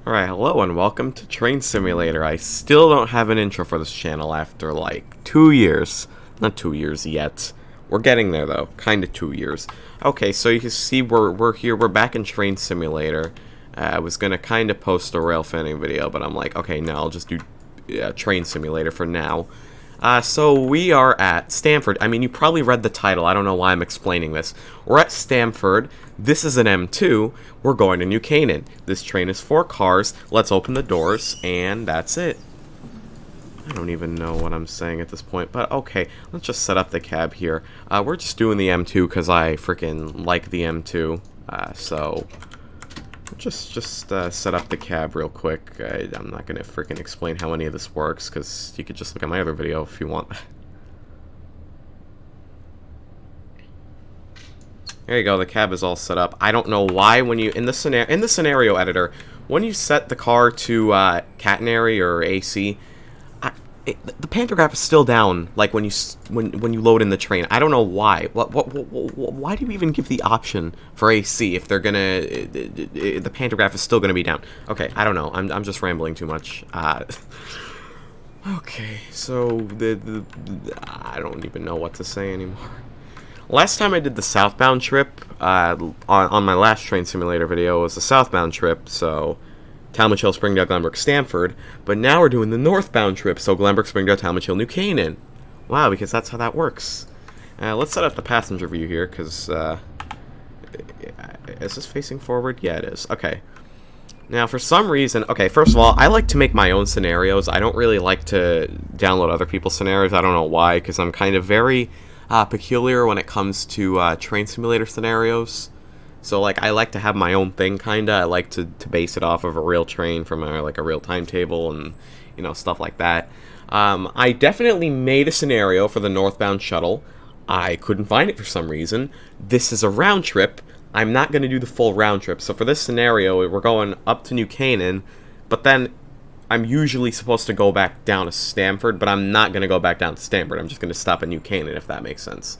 Alright, hello and welcome to Train Simulator. I still don't have an intro for this channel after like 2 years. Not 2 years yet. We're getting there though, kinda 2 years. Okay, so you can see we're here, we're back in Train Simulator. I was gonna kinda post a rail fanning video, but I'm like, okay, no, I'll just do Train Simulator for now. So we are at Stamford. I mean, you probably read the title. I don't know why I'm explaining this. We're at Stamford. This is an M2. We're going to New Canaan. This train is 4 cars. Let's open the doors, and that's it. I don't even know what I'm saying at this point, but okay. Let's just set up the cab here. We're just doing the M2 because I freaking like the M2. So just set up the cab real quick. I'm not gonna freaking explain how any of this works because you could just look at my other video if you want. There you go. The cab is all set up. I don't know why when you in the scenario editor, when you set the car to catenary or AC, the pantograph is still down. Like when you load in the train. I don't know why. Why do you even give the option for AC if they're gonna the pantograph is still gonna be down? Okay, I don't know. I'm just rambling too much. Okay, so I don't even know what to say anymore. Last time I did the southbound trip on my last Train Simulator video was the southbound trip, so Talmadge Hill, Springdale, Glenbrook, Stamford. But now we're doing the northbound trip, so Glenbrook, Springdale, Talmadge Hill, New Canaan. Wow, because that's how that works. Let's set up the passenger view here, because is this facing forward? Yeah, it is. Okay. Now, for some reason, okay, first of all, I like to make my own scenarios. I don't really like to download other people's scenarios. I don't know why, because I'm kind of very peculiar when it comes to Train Simulator scenarios. So, like, I like to have my own thing, kinda. I like to base it off of a real train from like a real timetable and, you know, stuff like that. I definitely made a scenario for the northbound shuttle. I couldn't find it for some reason. This is a round trip. I'm not going to do the full round trip. So for this scenario, we're going up to New Canaan, but then I'm usually supposed to go back down to Stamford, but I'm not going to go back down to Stamford. I'm just going to stop at New Canaan, if that makes sense.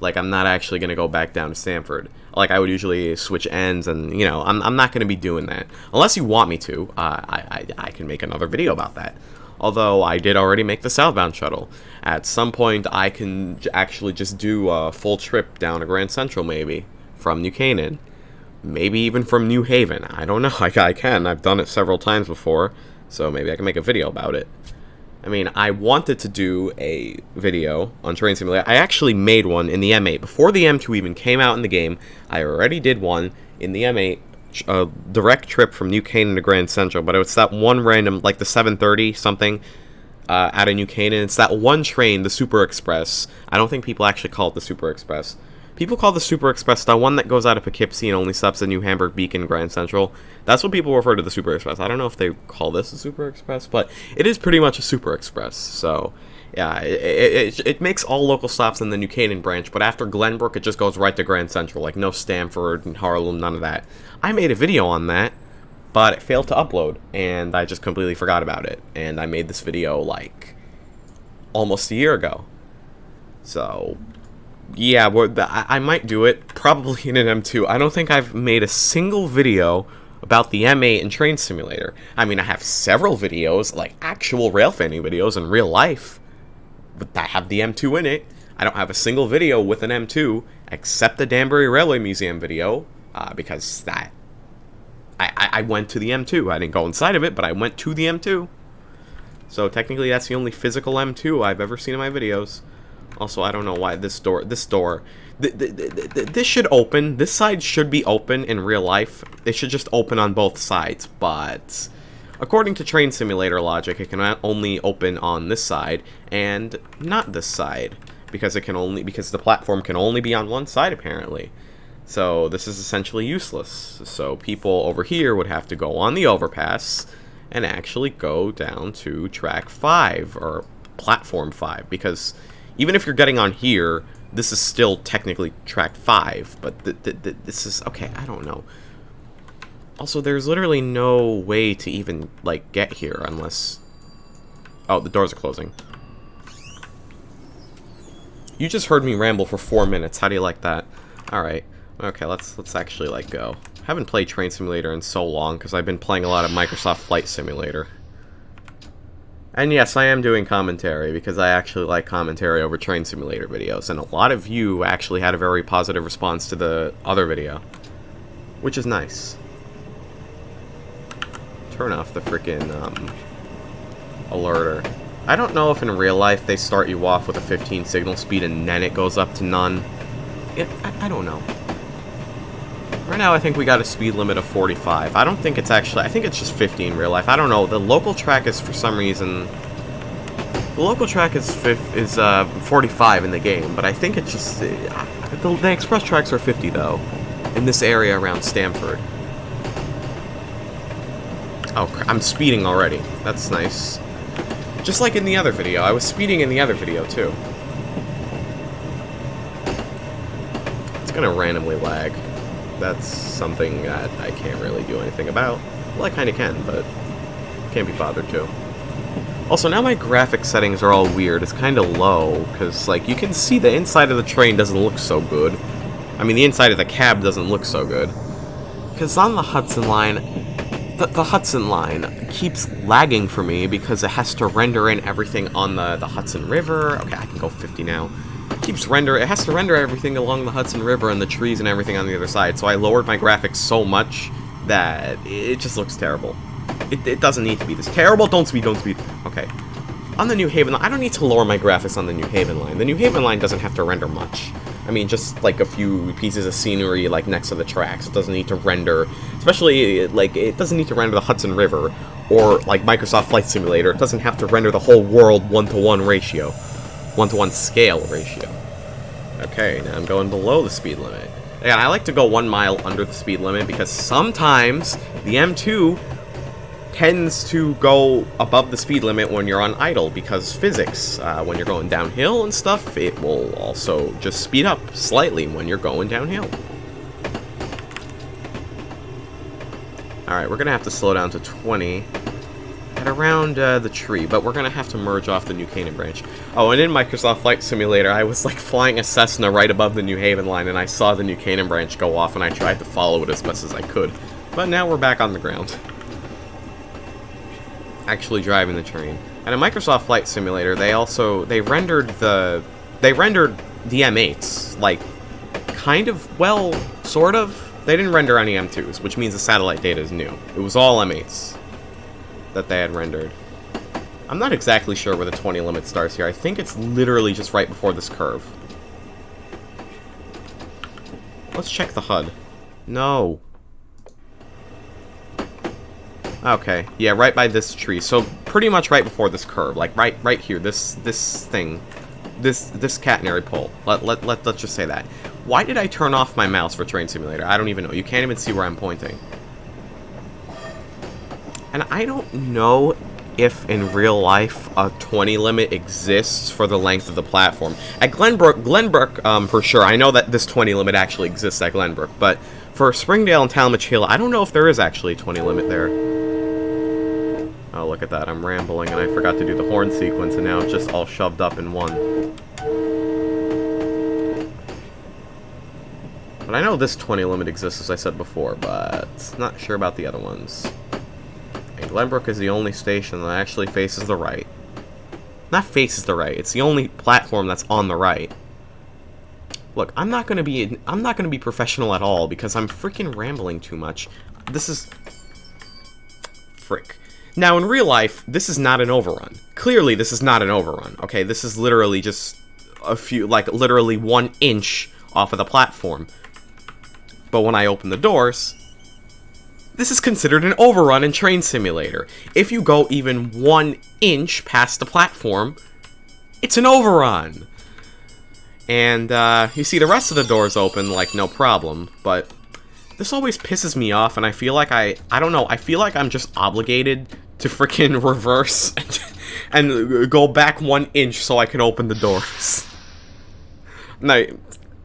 Like, I'm not actually going to go back down to Stamford. Like, I would usually switch ends, and, you know, I'm not going to be doing that. Unless you want me to, I can make another video about that. Although, I did already make the southbound shuttle. At some point, I can actually just do a full trip down to Grand Central, maybe, from New Canaan. Maybe even from New Haven. I don't know. I can. I've done it several times before. So maybe I can make a video about it. I mean, I wanted to do a video on Train Simulator. I actually made one in the M8. Before the M2 even came out in the game, I already did one in the M8. A direct trip from New Canaan to Grand Central. But it was that one random, like the 730 something out of New Canaan. It's that one train, the Super Express. I don't think people actually call it the Super Express. People call the Super Express the one that goes out of Poughkeepsie and only stops at New Hamburg, Beacon, Grand Central. That's what people refer to the Super Express. I don't know if they call this a Super Express, but it is pretty much a Super Express. So, yeah, it makes all local stops in the New Canaan branch, but after Glenbrook, it just goes right to Grand Central. Like, no Stamford and Harlem, none of that. I made a video on that, but it failed to upload, and I just completely forgot about it. And I made this video, like, almost a year ago. So yeah, I might do it, probably in an M2. I don't think I've made a single video about the M8 and Train Simulator. I mean, I have several videos, like actual rail fanning videos in real life, but I have the M2 in it. I don't have a single video with an M2, except the Danbury Railway Museum video, because I went to the M2. I didn't go inside of it, but I went to the M2. So technically, that's the only physical M2 I've ever seen in my videos. Also, I don't know why this door, this should open. This side should be open in real life. It should just open on both sides, but according to Train Simulator logic, it can only open on this side and not this side, because the platform can only be on one side, apparently. So this is essentially useless. So people over here would have to go on the overpass and actually go down to track 5, or platform 5, because even if you're getting on here, this is still technically track 5, but this is, okay, I don't know. Also, there's literally no way to even, like, get here unless, oh, the doors are closing. You just heard me ramble for 4 minutes. How do you like that? Alright. Okay, let's actually, like, go. Haven't played Train Simulator in so long because I've been playing a lot of Microsoft Flight Simulator. And yes, I am doing commentary because I actually like commentary over Train Simulator videos, and a lot of you actually had a very positive response to the other video, which is nice. Turn off the frickin' alerter. I don't know if in real life they start you off with a 15 signal speed and then it goes up to none. I don't know. Right now I think we got a speed limit of 45. I don't think it's actually... I think it's just 50 in real life. I don't know. The local track is, for some reason... The local track is 45 in the game, but I think it's just... The express tracks are 50, though, in this area around Stamford. Oh, I'm speeding already. That's nice. Just like in the other video. I was speeding in the other video, too. It's gonna randomly lag. That's something that I can't really do anything about. Well, I kind of can, but can't be bothered to. Also, now my graphic settings are all weird. It's kind of low, because, like, you can see the inside of the train doesn't look so good. I mean, the inside of the cab doesn't look so good. Because on the Hudson line, the Hudson line keeps lagging for me because it has to render in everything on the Hudson River. Okay, I can go 50 now. It has to render everything along the Hudson River and the trees and everything on the other side, so I lowered my graphics so much that it just looks terrible. It doesn't need to be this terrible. Don't speed. Okay. On the New Haven line, I don't need to lower my graphics on the New Haven line. The New Haven line doesn't have to render much. I mean, just like a few pieces of scenery like next to the tracks. It doesn't need to render, especially like it doesn't need to render the Hudson River or like Microsoft Flight Simulator. It doesn't have to render the whole world 1-to-1 ratio. 1-to-1 scale ratio. Okay, now I'm going below the speed limit. Again, I like to go 1 mile under the speed limit because sometimes the M2 tends to go above the speed limit when you're on idle because physics. When you're going downhill and stuff, it will also just speed up slightly when you're going downhill. Alright, we're going to have to slow down to 20 at around the tree, but we're going to have to merge off the New Canaan branch. Oh, and in Microsoft Flight Simulator, I was like flying a Cessna right above the New Haven line, and I saw the New Canaan branch go off, and I tried to follow it as best as I could. But now we're back on the ground. Actually driving the train. And in Microsoft Flight Simulator, they rendered the M8s, like, kind of, well, sort of. They didn't render any M2s, which means the satellite data is new. It was all M8s that they had rendered. I'm not exactly sure where the 20 limit starts here. I think it's literally just right before this curve. Let's check the HUD. No. Okay, yeah, right by this tree. So pretty much right before this curve, like right here, this thing, this catenary pole. Let's just say that. Why did I turn off my mouse for Train Simulator? I don't even know. You can't even see where I'm pointing. And I don't know if in real life a 20 limit exists for the length of the platform. At Glenbrook, for sure. I know that this 20 limit actually exists at Glenbrook, but for Springdale and Talmadge Hill, I don't know if there is actually a 20 limit there. Oh, look at that. I'm rambling, and I forgot to do the horn sequence, and now it's just all shoved up in one. But I know this 20 limit exists, as I said before, but not sure about the other ones. And Glenbrook is the only station that actually faces the right. Not faces the right. It's the only platform that's on the right. Look, I'm not gonna be professional at all because I'm freaking rambling too much. This is frick. Now, in real life, this is not an overrun. Clearly, this is not an overrun, okay? This is literally just a few, like, literally 1 inch off of the platform. But when I open the doors, this is considered an overrun in Train Simulator. If you go even 1 inch past the platform, it's an overrun. And, you see the rest of the doors open, like, no problem, but this always pisses me off, and I feel like I don't know, I feel like I'm just obligated to frickin' reverse and go back 1 inch so I can open the doors. Now,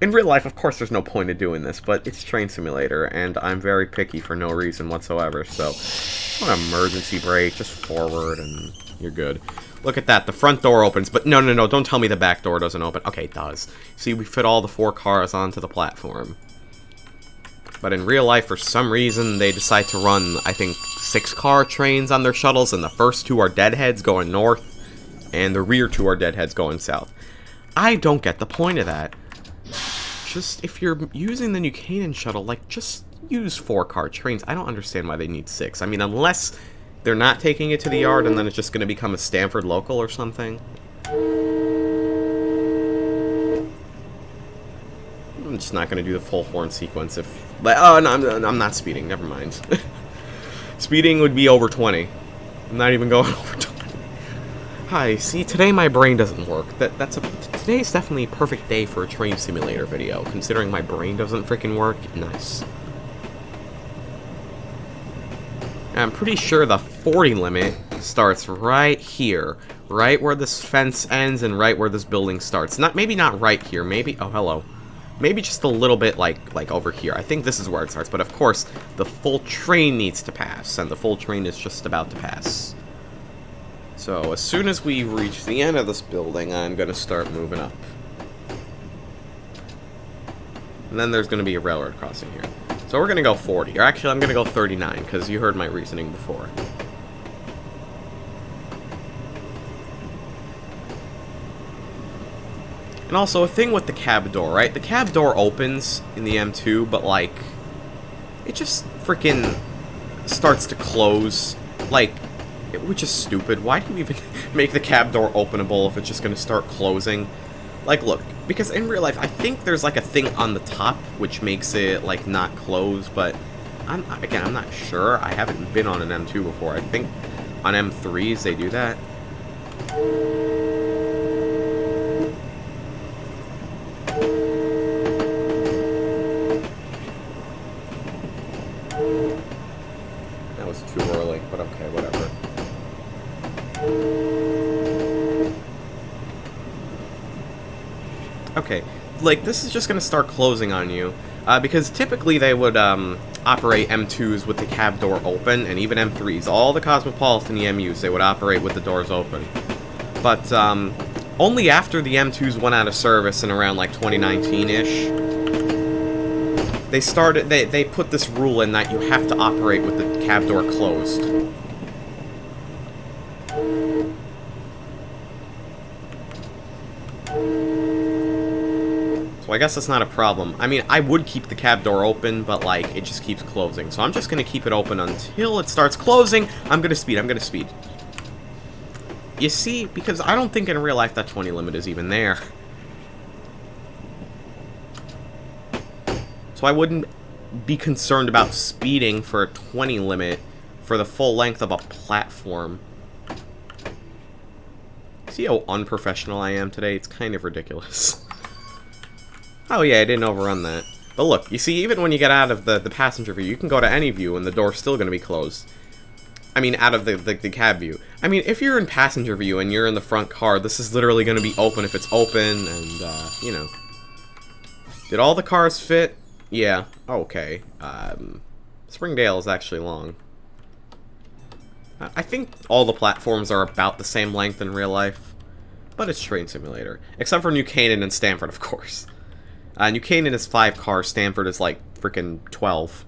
in real life, of course, there's no point in doing this, but it's Train Simulator, and I'm very picky for no reason whatsoever, so an emergency brake, just forward, and you're good. Look at that, the front door opens, but no, don't tell me the back door doesn't open. Okay, it does. See, we fit all the 4 cars onto the platform. But in real life, for some reason, they decide to run, I think, 6-car trains on their shuttles, and the first 2 are deadheads going north, and the rear 2 are deadheads going south. I don't get the point of that. Just, if you're using the New Canaan shuttle, like, just use 4-car trains. I don't understand why they need 6. I mean, unless they're not taking it to the yard, and then it's just going to become a Stamford local or something. I'm just not going to do the full horn sequence if... Oh, no, I'm not speeding. Never mind. Speeding would be over 20. I'm not even going over 20. Hi, see, today my brain doesn't work. Today's definitely a perfect day for a train simulator video, considering my brain doesn't freaking work. Nice. I'm pretty sure the 40 limit starts right here. Right where this fence ends and right where this building starts. Maybe not right here. Maybe... Oh, hello. Maybe just a little bit like over here. I think this is where it starts. But of course, the full train needs to pass. And the full train is just about to pass. So as soon as we reach the end of this building, I'm going to start moving up. And then there's going to be a railroad crossing here. So we're going to go 40. Or actually, I'm going to go 39, because you heard my reasoning before. And also, a thing with the cab door, right? The cab door opens in the M2, but, like, it just freaking starts to close. Like, which is stupid. Why do you even make the cab door openable if it's just going to start closing? Like, look, because in real life, I think there's, like, a thing on the top which makes it, like, not close, but, I'm not sure. I haven't been on an M2 before. I think on M3s they do that. That was too early, but okay, whatever. Okay, like, this is just going to start closing on you, because typically they would operate M2s with the cab door open, and even M3s. All the Cosmopolitan EMUs, they would operate with the doors open. But only after the M2s went out of service in around, like, 2019-ish, they put this rule in that you have to operate with the cab door closed. So I guess that's not a problem. I mean, I would keep the cab door open, but, like, it just keeps closing. So I'm just going to keep it open until it starts closing. I'm going to speed. You see, because I don't think in real life that 20 limit is even there. So I wouldn't be concerned about speeding for a 20 limit for the full length of a platform. See how unprofessional I am today? It's kind of ridiculous. Oh yeah, I didn't overrun that. But look, you see, even when you get out of the passenger view, you can go to any view and the door's still going to be closed. I mean, out of the cab view. I mean, if you're in passenger view and you're in the front car, this is literally going to be open if it's open, and, you know. Did all the cars fit? Yeah. Okay. Springdale is actually long. I think all the platforms are about the same length in real life, but it's Train Simulator. Except for New Canaan and Stamford, of course. New Canaan is 5 cars, Stamford is like freaking 12.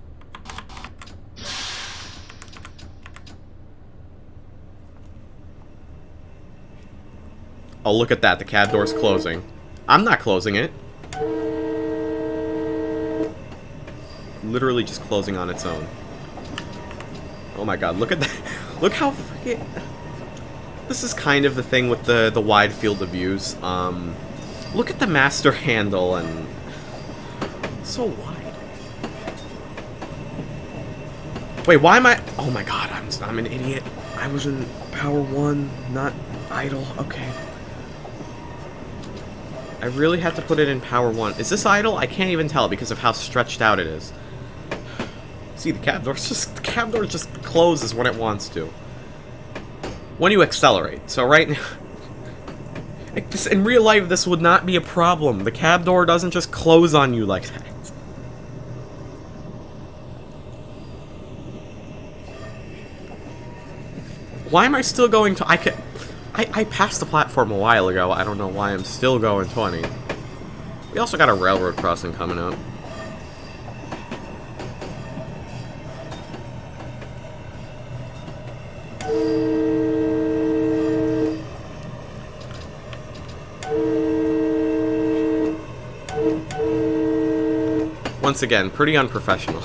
Oh, look at that, the cab door's closing. I'm not closing it. Literally just closing on its own. Oh my god, look at that. Look how freaking... This is kind of the thing with the wide field of views. Look at the master handle and... So wide. Wait, why am I... Oh my god, I'm an idiot. I was in Power 1, not idle. Okay. I really had to put it in Power 1. Is this idle? I can't even tell because of how stretched out it is. See, the cab door just closes when it wants to. When you accelerate. So right now... in real life, this would not be a problem. The cab door doesn't just close on you like that. Why am I still going to... I passed the platform a while ago. I don't know why I'm still going 20. We also got a railroad crossing coming up. Once again, pretty unprofessional.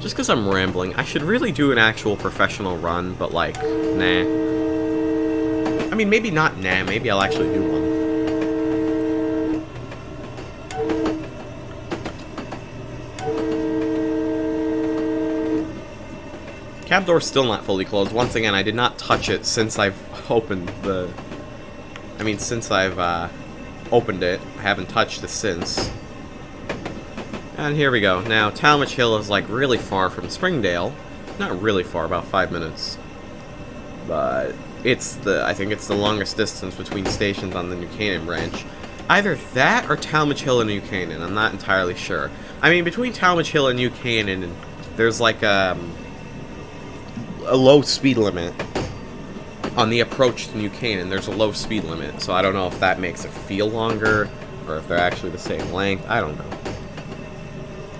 Just because I'm rambling. I should really do an actual professional run, but like, nah. I mean, maybe not nah, maybe I'll actually do one. Cab door's still not fully closed. Once again, I did not touch it since I've opened the... I mean, since I've opened it. I haven't touched it since. And here we go. Now, Talmadge Hill is like really far from Springdale. Not really far, about 5 minutes. But it's the... I think it's the longest distance between stations on the New Canaan branch. Either that or Talmadge Hill and New Canaan. I'm not entirely sure. I mean, between Talmadge Hill and New Canaan, there's like a low speed limit. On the approach to New Canaan, there's a low speed limit, so I don't know if that makes it feel longer, or if they're actually the same length. I don't know.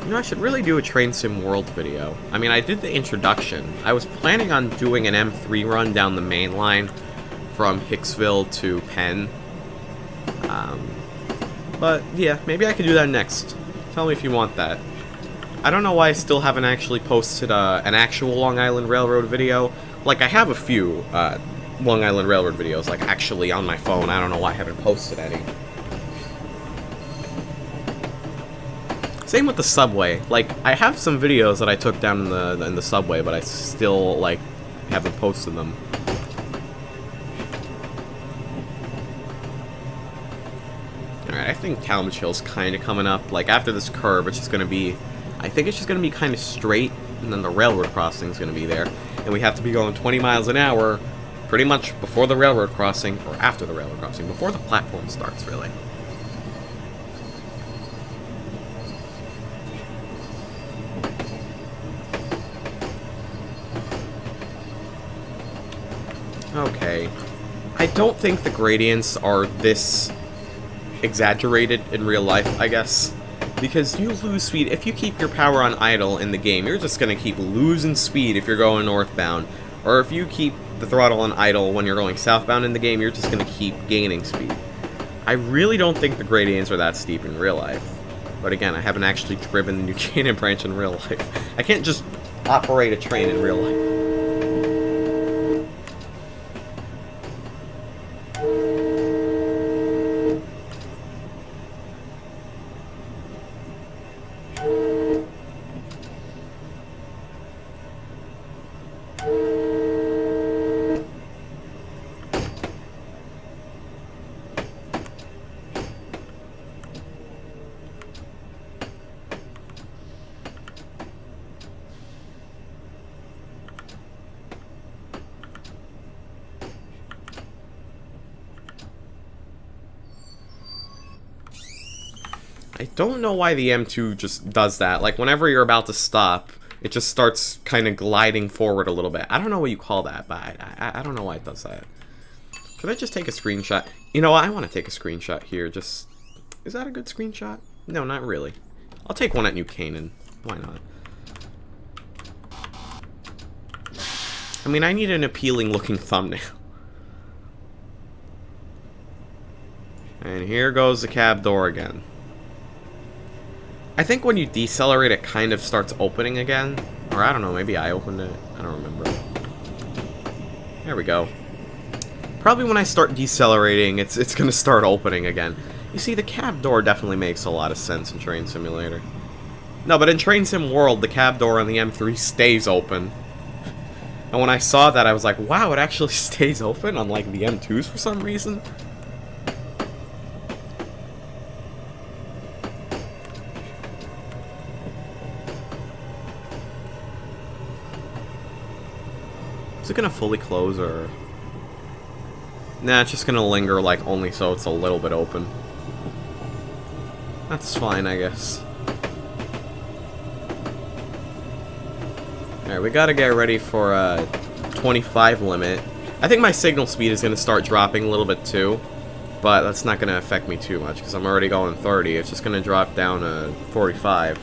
You know, I should really do a Train Sim World video. I mean, I did the introduction. I was planning on doing an M3 run down the main line from Hicksville to Penn. But, yeah, maybe I could do that next. Tell me if you want that. I don't know why I still haven't actually posted an actual Long Island Railroad video. Like, I have a few Long Island Railroad videos, like, actually on my phone. I don't know why I haven't posted any. Same with the subway. Like, I have some videos that I took down in the subway, but I still, like, haven't posted them. Alright, I think Talmadge Hill's kind of coming up. Like, after this curve, it's just going to be... I think it's just going to be kind of straight, and then the railroad crossing is going to be there. And we have to be going 20 miles an hour pretty much before the railroad crossing, or after the railroad crossing, before the platform starts, really. Okay. I don't think the gradients are this exaggerated in real life, I guess. Because you lose speed. If you keep your power on idle in the game, you're just going to keep losing speed if you're going northbound. Or if you keep the throttle on idle when you're going southbound in the game, you're just going to keep gaining speed. I really don't think the gradients are that steep in real life. But again, I haven't actually driven the New Canaan branch in real life. I can't just operate a train in real life. I don't know why the M2 just does that. Like, whenever you're about to stop, it just starts kind of gliding forward a little bit. I don't know what you call that, but I don't know why it does that. Could I just take a screenshot? You know what? I want to take a screenshot here. Just... Is that a good screenshot? No, not really. I'll take one at New Canaan. Why not? I mean, I need an appealing-looking thumbnail. And here goes the cab door again. I think when you decelerate, it kind of starts opening again. Or I don't know, maybe I opened it. I don't remember. There we go. Probably when I start decelerating, it's going to start opening again. You see, the cab door definitely makes a lot of sense in Train Simulator. No, but in Train Sim World, the cab door on the M3 stays open. And when I saw that, I was like, wow, it actually stays open on, like, the M2s for some reason. Is it gonna fully close, or... Nah, it's just gonna linger, like, only so it's a little bit open. That's fine, I guess. Alright, we gotta get ready for a 25 limit. I think my signal speed is gonna start dropping a little bit too, but that's not gonna affect me too much, because I'm already going 30. It's just gonna drop down to 45.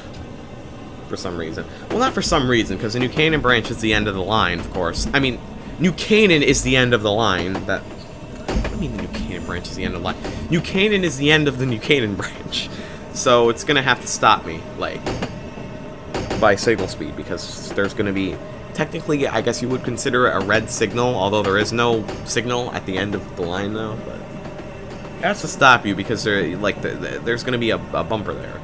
For some reason. Well, not for some reason, because the New Canaan branch is the end of the line, of course. I mean, New Canaan is the end of the line. That... What do you mean the New Canaan branch is the end of the line? New Canaan is the end of the New Canaan branch. So it's gonna have to stop me, like, by signal speed, because there's gonna be, technically, I guess you would consider it a red signal, although there is no signal at the end of the line, though, but it has to stop you, because there's gonna be a bumper there.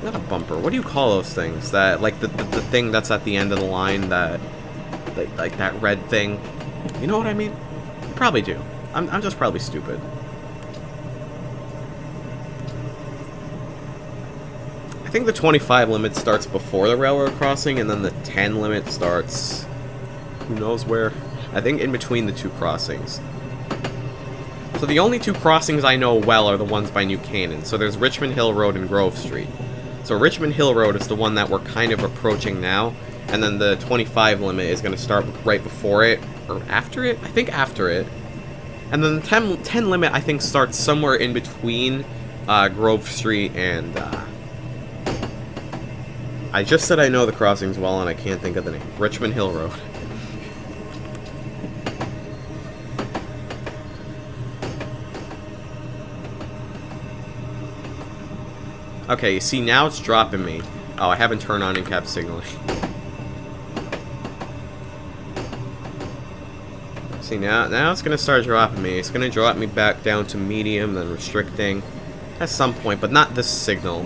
Not a bumper, what do you call those things? That, like, the thing that's at the end of the line, that, like that red thing. You know what I mean? You probably do. I'm just probably stupid. I think the 25 limit starts before the railroad crossing, and then the 10 limit starts who knows where. I think in between the two crossings. So the only two crossings I know well are the ones by New Canaan. So there's Richmond Hill Road and Grove Street. So Richmond Hill Road is the one that we're kind of approaching now, and then the 25 limit is going to start right before it, or after it? I think after it. And then the 10 limit, I think, starts somewhere in between Grove Street and... I just said I know the crossings well, and I can't think of the name. Richmond Hill Road. Okay, you see, now it's dropping me. Oh, I haven't turned on in-cab signaling. See, now it's going to start dropping me. It's going to drop me back down to medium, then restricting at some point, but not this signal.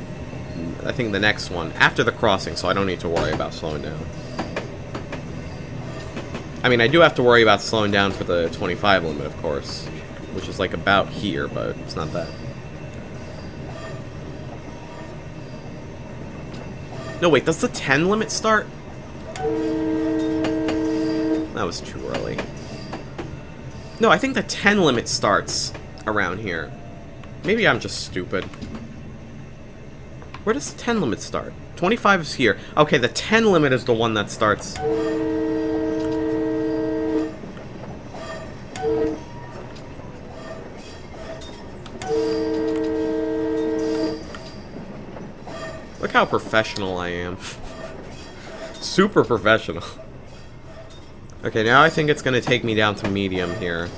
I think the next one, after the crossing, so I don't need to worry about slowing down. I mean, I do have to worry about slowing down for the 25 limit, of course, which is like about here, but it's not that. No, wait, does the 10 limit start? That was too early. No, I think the 10 limit starts around here. Maybe I'm just stupid. Where does the 10 limit start? 25 is here. Okay, the 10 limit is the one that starts... Look how professional I am. Super professional. Okay, now I think it's going to take me down to medium here.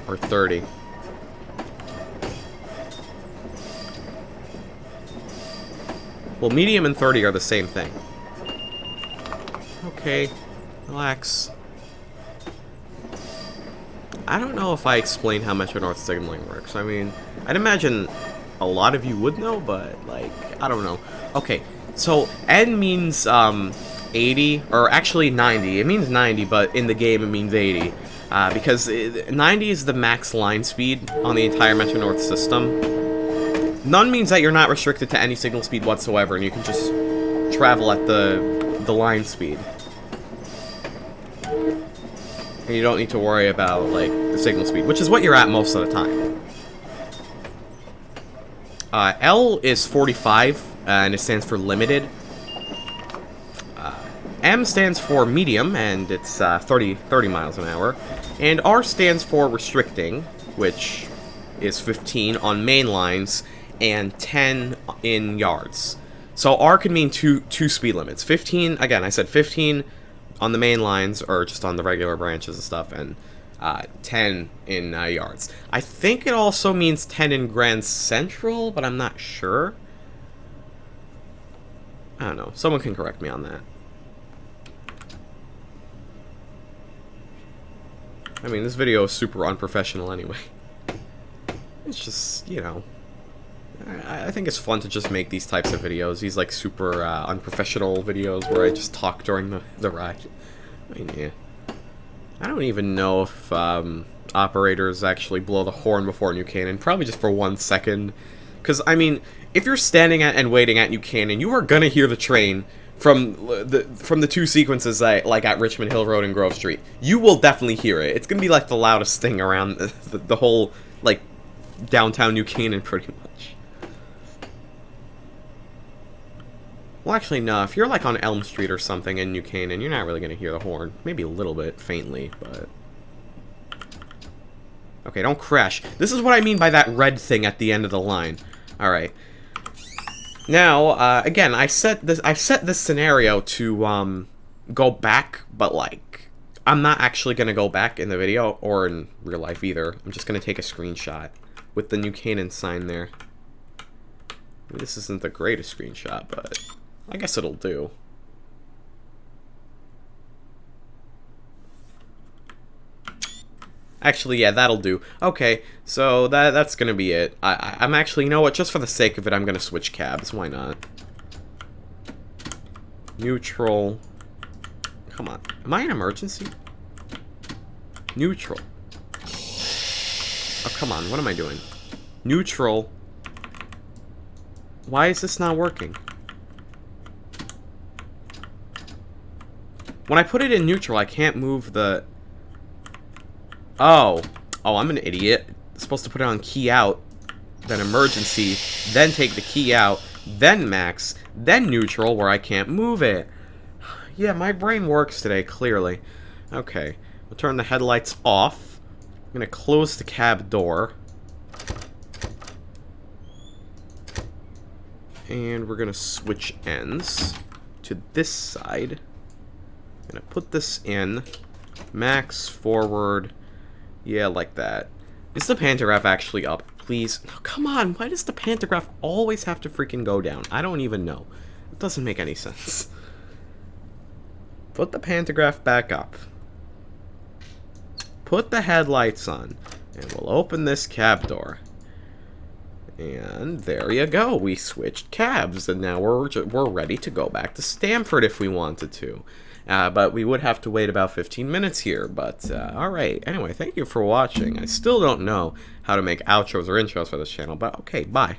Or 30. Well, medium and 30 are the same thing. Okay, relax. I don't know if I explained how Metro North signaling works. I mean, I'd imagine a lot of you would know, but, like, I don't know. Okay, so N means 80, or actually 90. It means 90, but in the game it means 80. Because 90 is the max line speed on the entire Metro North system. None means that you're not restricted to any signal speed whatsoever, and you can just travel at the line speed. And you don't need to worry about, like, the signal speed, which is what you're at most of the time. L is 45, and it stands for limited. M stands for medium, and it's 30 miles an hour. And R stands for restricting, which is 15 on main lines, and 10 in yards. So R could mean two speed limits. 15, again, I said 15 on the main lines, or just on the regular branches and stuff, and 10 in yards. I think it also means 10 in Grand Central, but I'm not sure. I don't know. Someone can correct me on that. I mean, this video is super unprofessional anyway. It's just, you know... I think it's fun to just make these types of videos. These, like, super unprofessional videos where I just talk during the ride. I mean, yeah. I don't even know if operators actually blow the horn before New Canaan. Probably just for 1 second. Because, I mean, if you're standing at and waiting at New Canaan, you are gonna hear the train from the two sequences, like at Richmond Hill Road and Grove Street. You will definitely hear it. It's gonna be like the loudest thing around the whole, like, downtown New Canaan, pretty much. Well, actually, no. If you're, like, on Elm Street or something in New Canaan, you're not really gonna hear the horn. Maybe a little bit, faintly, but... Okay, don't crash. This is what I mean by that red thing at the end of the line. Alright. Now, again, I set this scenario to, go back, but, like, I'm not actually going to go back in the video or in real life either. I'm just going to take a screenshot with the new Canaan sign there. This isn't the greatest screenshot, but I guess it'll do. Actually, yeah, that'll do. Okay, so that's gonna be it. I'm actually, you know what, just for the sake of it, I'm gonna switch cabs. Why not? Neutral. Come on. Am I in emergency? Neutral. Oh, come on. What am I doing? Neutral. Why is this not working? When I put it in neutral, I can't move the... Oh, I'm an idiot. I'm supposed to put it on key out, then emergency, then take the key out, then max, then neutral, where I can't move it. Yeah, my brain works today, clearly. Okay, we'll turn the headlights off. I'm gonna close the cab door. And we're gonna switch ends to this side. I'm gonna put this in. Max, forward. Yeah, like that. Is the pantograph actually up? Please? No, come on. Why does the pantograph always have to freaking go down? I don't even know. It doesn't make any sense. Put the pantograph back up. Put the headlights on. And we'll open this cab door. And there you go. We switched cabs. And now we're ready to go back to Stamford if we wanted to. But we would have to wait about 15 minutes here. But, alright. Anyway, thank you for watching. I still don't know how to make outros or intros for this channel. But, okay, bye.